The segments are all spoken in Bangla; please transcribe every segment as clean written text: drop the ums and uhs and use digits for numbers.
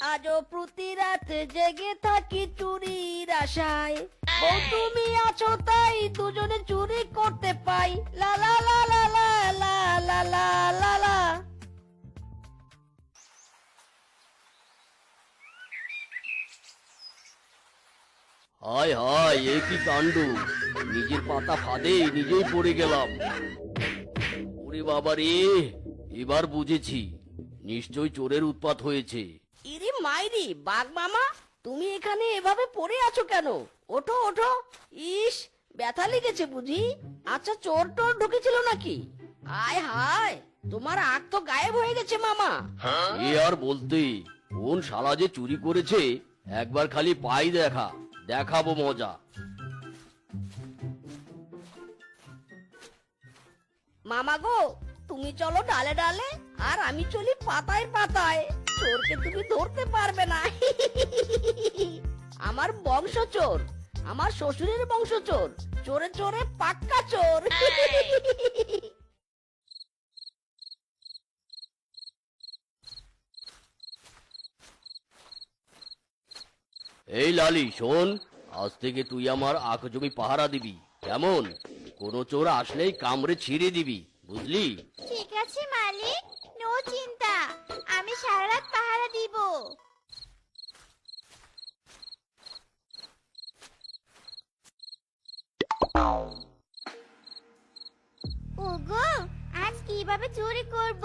আজও প্রতি রাত জেগে থাকি চুরির আশায়। ও তুমি আছো তাই দুজনে চুরি করতে পাই। লা লা লা লা লা লা লা লা লা লা। হায় হায়, এ কি কাণ্ড! নিজের পাতা ফাঁদে নিজেই পড়ে গেলাম। ওরে বাবা রে, এবার বুঝেছি, নিশ্চয় চোরের উৎপাত হয়েছে। ইরি মাইরি বাঘ মামা, তুমি এখানে এভাবে পড়ে আছো কেন? ওঠো ওঠো। ইস, ব্যথা লেগেছে বুঝি? আচ্ছা, চোর টোর ঢুকেছিল নাকি? আয় হায়, তোমার আখ তো গায়েব হয়ে গেছে মামা। এ আর বলতে, কোন শালা যে চুরি করেছে, একবার খালি পাই দেখাবো মজা। মামা গো, তুমি চলো ডালে ডালে, আর আমি চলি পাতায় পাতায়। চোরকে তুমি ধরতে পারবে না। আমার বংশ চোর, আমার শ্বশুরের বংশ চোর, চোরে চোরে পাক্কা চোর। এই লালি শোন, আজ থেকে তুই আমার আখ জমি পাহারা দিবি, কেমন? কোনো চোর আসলেই কামড়ে ছিঁড়ে দিবি, বুঝলি? ঠিক আছে মালিক, নো চিন্তা, আমি সারা রাত পাহারা দিব। ওগো, আজ কিভাবে চুরি করব?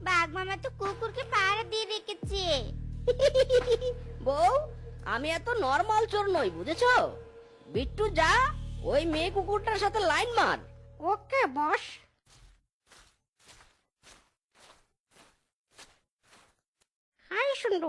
বাঘ মামা তো কুকুরকে পাহারা দিয়ে রেখেছে। বউ, আমি এত নরমাল চোর নই, বুঝেছো? বিট্টু যা, ওই মেয়ে কুকুরটার সাথে লাইন মার। ওকে বস। হাই সুন্দর,